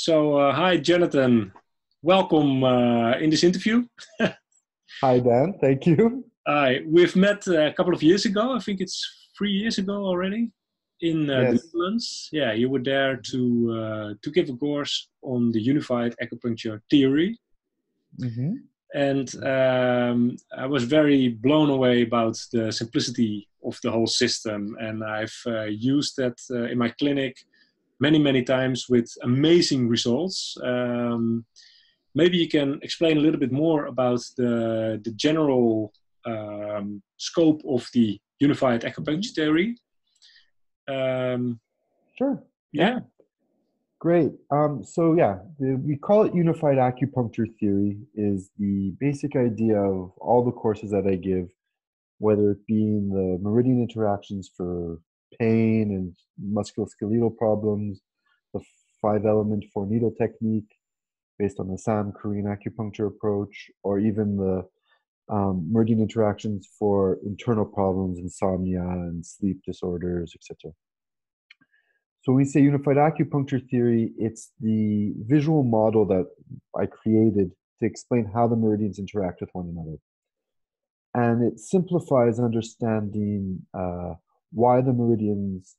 Hi, Jonathan. Welcome in this interview. Hi, Dan. Thank you. We've met a couple of years ago. I think it's 3 years ago already in the Yes. Netherlands. Yeah, you were there to give a course on the Unified Acupuncture theory, Hmm. and I was very blown away about the simplicity of the whole system. And I've used that in my clinic many times with amazing results. Maybe you can explain a little bit more about the general scope of the unified acupuncture Hmm. theory. Um, Sure. yeah, Yeah. Great. We call it Unified Acupuncture Theory is the basic idea of all the courses that I give, whether it be in the meridian interactions for pain and musculoskeletal problems, the five element four needle technique based on the Sam Korean acupuncture approach, or even the meridian interactions for internal problems, insomnia and sleep disorders, etc. So when we say unified acupuncture theory, it's the visual model that I created to explain how the meridians interact with one another. And it simplifies understanding why the meridians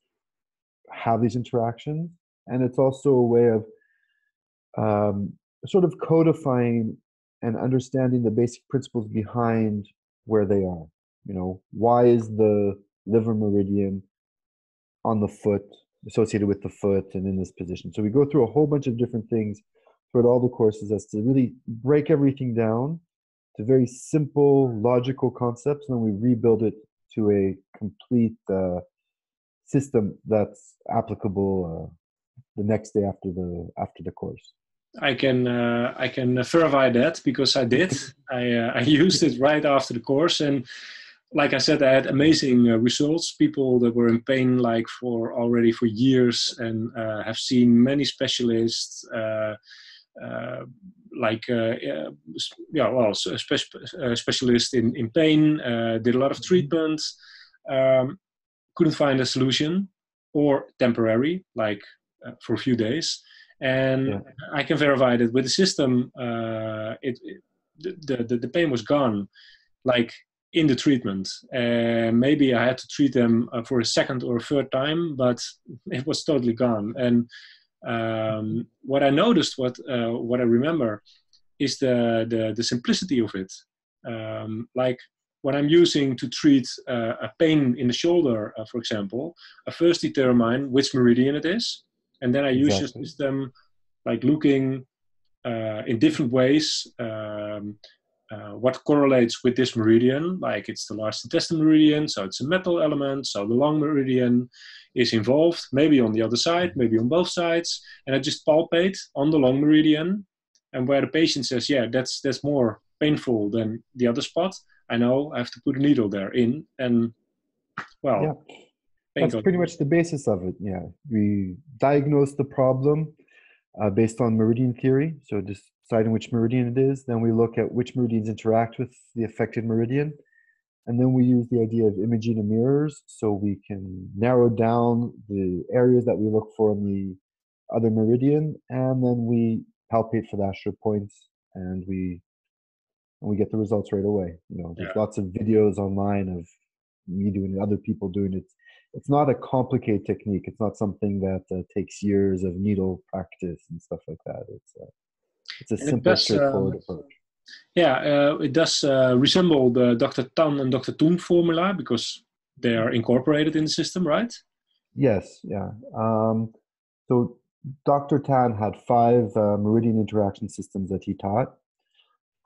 have these interactions. And it's also a way of um, sort of codifying and understanding the basic principles behind where they are. You know, why is the liver meridian on the foot, associated with the foot and in this position? So we go through a whole bunch of different things throughout all the courses as to really break everything down to very simple, logical concepts, and then we rebuild it to a complete system that's applicable the next day after the course. I can verify that because I did. I used it right after the course, and like I said, I had amazing results. People that were in pain like for years and have seen many specialists. Uh, like yeah, well, specialist in pain, did a lot of Mhm. treatments, um, couldn't find a solution, or temporary, like for a few days. And Yeah. I can verify that with the system, the pain was gone, like in the treatment. And maybe I had to treat them for a second or a third time, but it was totally gone. And what I noticed, what I remember, is the simplicity of it. Like when I'm using to treat a pain in the shoulder, for example, I first determine which meridian it is, and then I use the Exactly. system like looking in different ways. What correlates with this meridian, like it's the large intestine meridian, so it's a metal element, so the long meridian is involved, maybe on the other side, maybe on both sides, and I just palpate on the long meridian, and where the patient says, yeah, that's more painful than the other spot, I know I have to put a needle there in, and Yeah. well, pain That's goes pretty away. much the basis of it. Yeah. We diagnose the problem based on meridian theory. So deciding which meridian it is, then we look at which meridians interact with the affected meridian. And then we use the idea of imaging and mirrors so we can narrow down the areas that we look for in the other meridian. And then we palpate for the astral points and we get the results right away. You know, there's Yeah. lots of videos online of me doing it, other people doing it. It's not a complicated technique. It's not something that takes years of needle practice and stuff like that. It's a And it simple, does, straightforward approach. yeah, it does resemble the Dr. Tan and Dr. Toon formula because they are incorporated in the system, right? Yes, yeah. So Dr. Tan had five meridian interaction systems that he taught.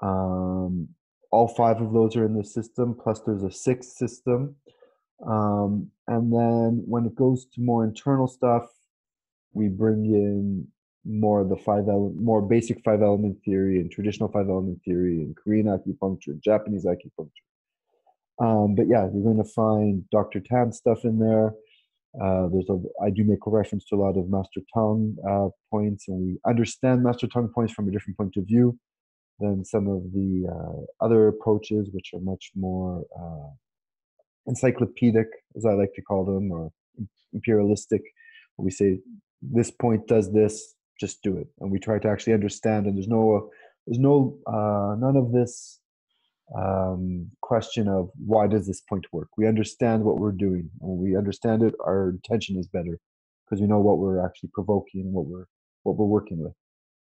Um, all five of those are in the system, plus there's a sixth system. And then when it goes to more internal stuff, we bring in more of the more basic five element theory and traditional five element theory and Korean acupuncture, Japanese acupuncture. But yeah, you're going to find Dr. Tan stuff in there. I do make a reference to a lot of Master Tong points, and we understand Master Tong points from a different point of view than some of the other approaches, which are much more encyclopedic, as I like to call them, or imperialistic. We say this point does this, just do it. And we try to actually understand, and there's none of this question of why does this point work. We understand what we're doing, and when we understand it, our intention is better because we know what we're actually provoking, what we're working with.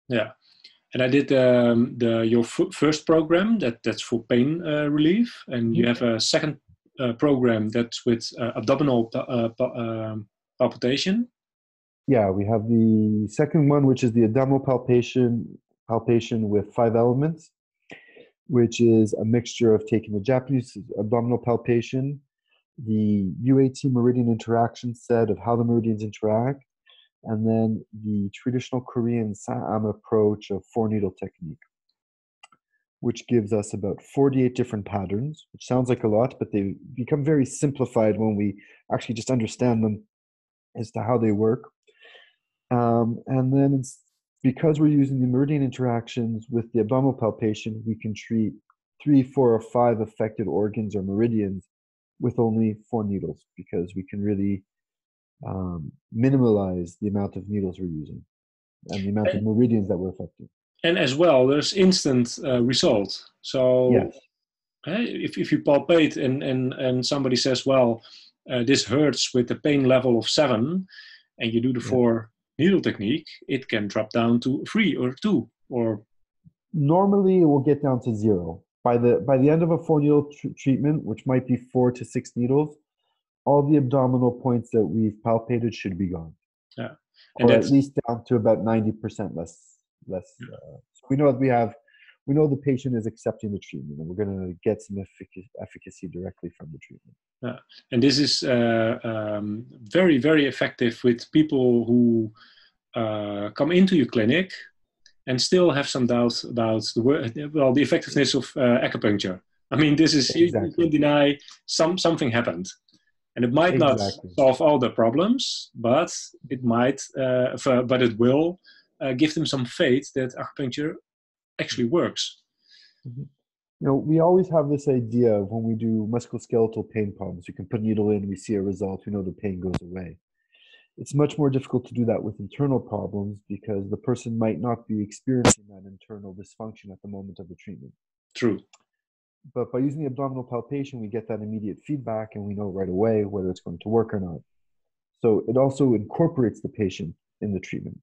Yeah. And I did your first program that's for pain relief, and you have a second program that's with abdominal palpitation. Yeah, we have the second one, which is the abdominal palpation with 5 elements, which is a mixture of taking the Japanese abdominal palpation, the UAT meridian interaction set of how the meridians interact, and then the traditional Korean Sa'am approach of 4-needle technique, which gives us about 48 different patterns, which sounds like a lot, but they become very simplified when we actually just understand them as to how they work. And then because we're using the meridian interactions with the abdominal palpation, we can treat 3, 4, or 5 affected organs or meridians with only 4 needles, because we can really minimalize the amount of needles we're using and the amount of meridians that we're affecting. And as well, there's instant result. So yes. If you palpate and somebody says, well, this hurts with a pain level of 7, and you do the 4-needle technique, it can drop down to 3 or 2, or normally it will get down to 0 by the end of a 4-needle treatment, which might be 4 to 6 needles. All the abdominal points that we've palpated should be gone. Yeah, and or at least down to about 90% less. So we know that we know the patient is accepting the treatment, and we're going to get some efficacy directly from the treatment. Yeah, and this is very, very effective with people who come into your clinic and still have some doubts about the effectiveness of acupuncture. I mean, this is exactly. You can't deny something happened. And it might not solve all the problems, but it might, but it will give them some faith that acupuncture actually works. Mm-hmm. You know, we always have this idea of when we do musculoskeletal pain problems, we can put a needle in, we see a result, we know the pain goes away. It's much more difficult to do that with internal problems because the person might not be experiencing that internal dysfunction at the moment of the treatment. True. But by using the abdominal palpation, we get that immediate feedback and we know right away whether it's going to work or not. So it also incorporates the patient in the treatment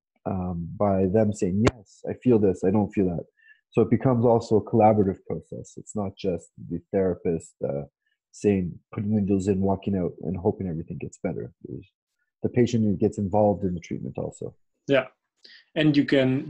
by them saying, yes, I feel this, I don't feel that. So it becomes also a collaborative process. It's not just the therapist saying, putting needles in, walking out, and hoping everything gets better. There's the patient who gets involved in the treatment also. Yeah. And you can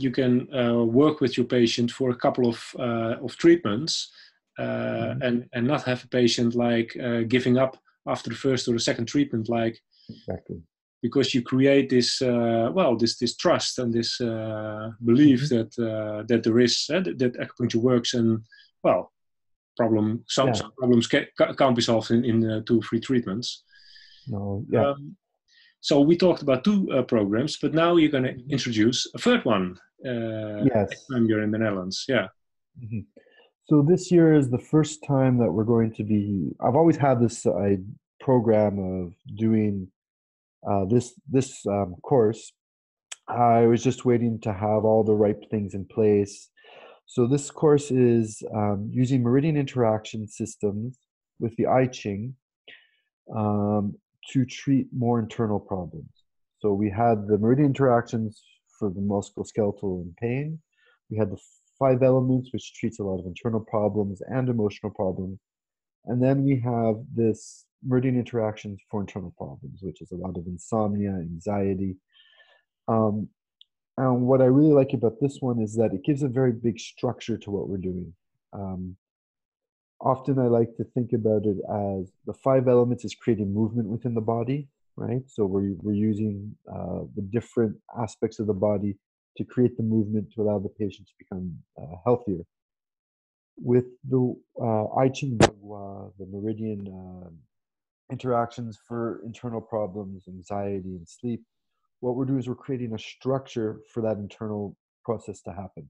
work with your patient for a couple of treatments and not have a patient like giving up after the first or the second treatment, like exactly, because you create this this trust and this belief that there is that acupuncture works, and some problems can't be solved in 2 or 3 treatments. No, so we talked about 2 programs, but now you're going to introduce a third one. Next time you're in the Netherlands, So this year is the first time that we're going to be. I've always had this program of doing this course. I was just waiting to have all the right things in place. So this course is using meridian interaction systems with the I Ching to treat more internal problems. So we had the meridian interactions for the musculoskeletal and pain. We had the 5 elements, which treats a lot of internal problems and emotional problems. And then we have this meridian interactions for internal problems, which is a lot of insomnia, anxiety. And what I really like about this one is that it gives a very big structure to what we're doing. Often I like to think about it as the 5 elements is creating movement within the body, right? So we're using the different aspects of the body to create the movement to allow the patient to become healthier. With the I Ching, the meridian interactions for internal problems, anxiety, and sleep, what we're doing is we're creating a structure for that internal process to happen.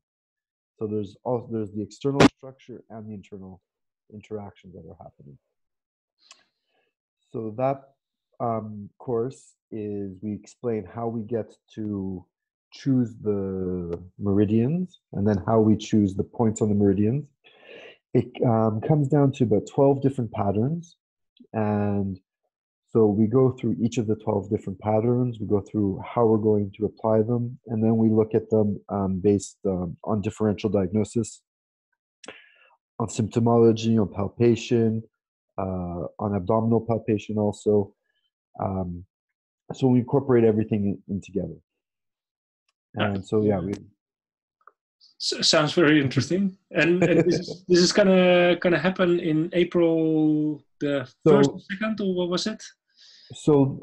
So there's the external structure and the internal interactions that are happening. So that course is we explain how we get to choose the meridians and then how we choose the points on the meridians. It comes down to about 12 different patterns. And so we go through each of the 12 different patterns. We go through how we're going to apply them. And then we look at them based on differential diagnosis, on symptomology, on palpation, on abdominal palpation also. So we incorporate everything in together. And so, yeah, sounds very interesting. And this is gonna happen in April the first or second, or what was it? So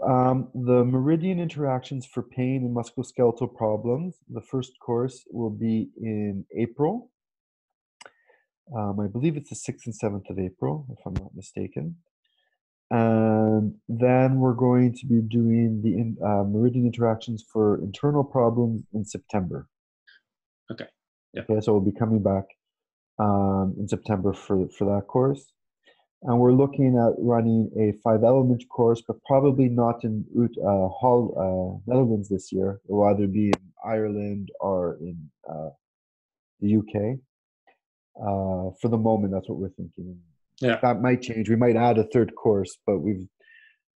the meridian interactions for pain and musculoskeletal problems, the first course will be in April. I believe it's the 6th and 7th of April, if I'm not mistaken. And then we're going to be doing the meridian interactions for internal problems in September. Okay. Yeah. Okay, so we'll be coming back in September for that course. And we're looking at running a 5-element course, but probably not in Netherlands this year. It will either be in Ireland or in the UK. For the moment, that's what we're thinking. Yeah, that might change. We might add a 3rd course, but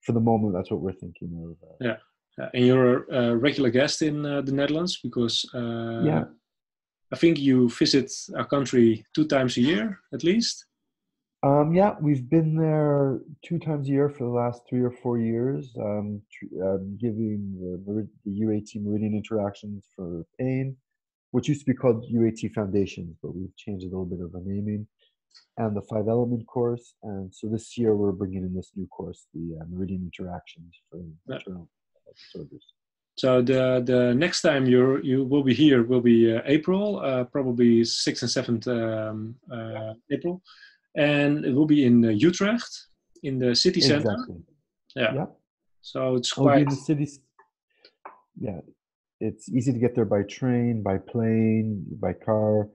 for the moment, that's what we're thinking of. Yeah, and you're a regular guest in the Netherlands because yeah, I think you visit our country 2 times a year at least. Yeah, we've been there 2 times a year for the last 3 or 4 years, giving the UAT Meridian Interactions for Pain, which used to be called UAT Foundations, but we've changed a little bit of the naming, and the 5-element course. And so this year we're bringing in this new course, the Meridian Interactions for internal disorders. So the next time you will be here will be April, probably 6th and 7th April. And it will be in Utrecht, in the city center. Exactly. Yeah. So it's It'll quite... be in the city. Yeah. It's easy to get there by train, by plane, by car.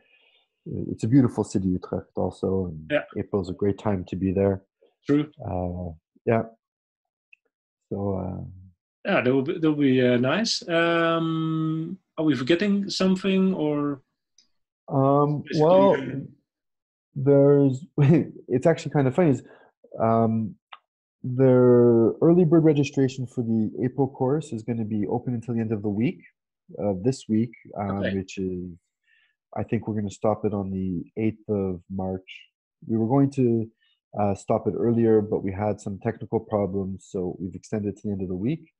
It's a beautiful city, Utrecht, also. And April's a great time to be there. True. Yeah. So... yeah, they'll be nice. Are we forgetting something or? Well, it's actually kind of funny. The early bird registration for the April course is going to be open until the end of the week, this week, which is, I think we're going to stop it on the 8th of March. We were going to stop it earlier, but we had some technical problems, so we've extended to the end of the week.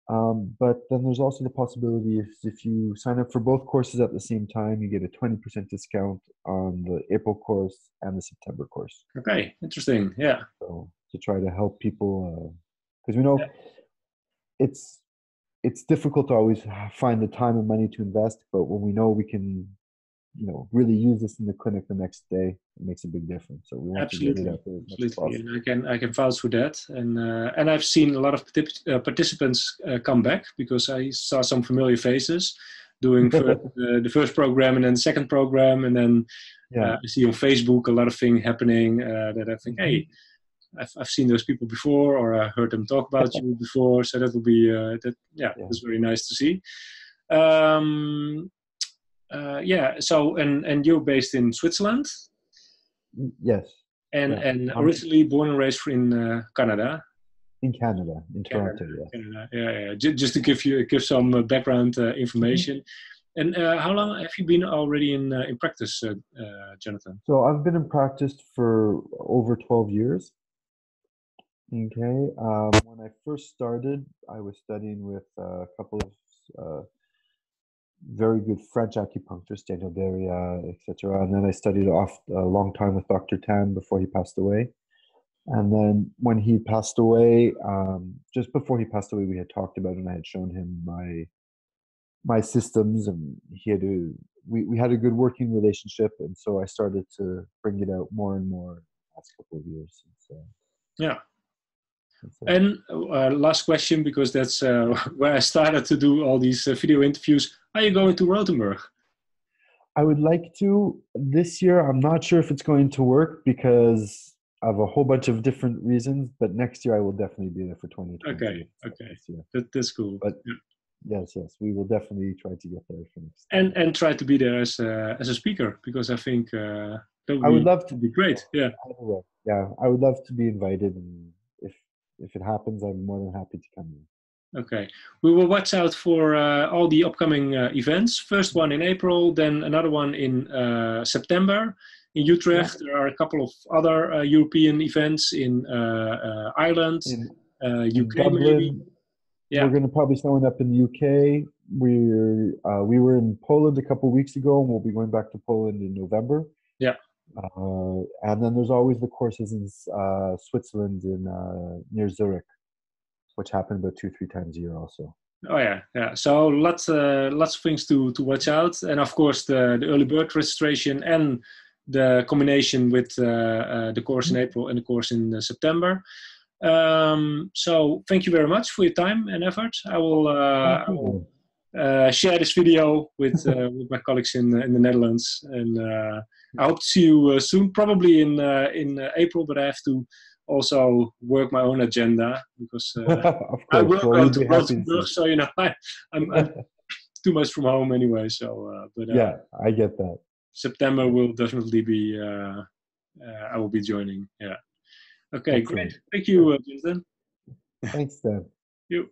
But then there's also the possibility if you sign up for both courses at the same time, you get a 20% discount on the April course and the September course. Okay, interesting. Yeah. So to try to help people, because we know it's difficult to always find the time and money to invest, but when we know we can, really use this in the clinic the next day, it makes a big difference. So we want to get it out there as much as possible. And I can vouch for that. And I've seen a lot of participants come back because I saw some familiar faces doing the first program and then the second program, and then I see on Facebook a lot of things happening that I think, hey, I've seen those people before, or I heard them talk about you before. So that will be that's very nice to see. So and you're based in Switzerland? Yes. And originally born and raised in Canada? In Canada, in Toronto, Canada. Yeah. Just to give some background information. And how long have you been already in practice, Jonathan? So I've been in practice for over 12 years. Okay. When I first started, I was studying with a couple of very good French acupuncturists, Daniel Deria, etc. And then I studied a long time with Dr. Tan before he passed away. And then when he passed away, just before he passed away, we had talked about it, and I had shown him my systems, and we had a good working relationship, and so I started to bring it out more and more in the last couple of years. Yeah. And last question, because that's where I started to do all these video interviews. Are you going to Rothenburg? I would like to this year. I'm not sure if it's going to work because of a whole bunch of different reasons, but next year I will definitely be there for 2020. Okay. That's cool. But Yes, yes. We will definitely try to get there for next time. And try to be there as a speaker, because I think that I would love to would be great. Yeah. either way. Yeah, I would love to be invited, and if it happens, I'm more than happy to come in. Okay. We will watch out for all the upcoming events. First one in April, then another one in September in Yeah. Utrecht. There are a couple of other European events in Ireland, In UK maybe. Dublin, we're Yeah. going to probably someone up in the UK. We were in Poland a couple weeks ago, and we'll be going back to Poland in November. Yeah. And then there's always the courses in Switzerland in near Zurich, which happen about 2-3 times a year also. Oh yeah, yeah. So lots of things to watch out, and of course the early bird registration and the combination with the course in April and the course in September. So thank you very much for your time and effort. I Thank will you. share this video with my colleagues in the Netherlands, and I hope to see you soon, probably in April. But I have to also work my own agenda, because Of I course. will Well, go we'd to be happy to Rotenburg, see. so I'm too much from home anyway. So, but Yeah, I get that. September will definitely be. I will be joining. Yeah. Okay, great. Excellent. Thank you, Jonathan. Thanks, Dan. You.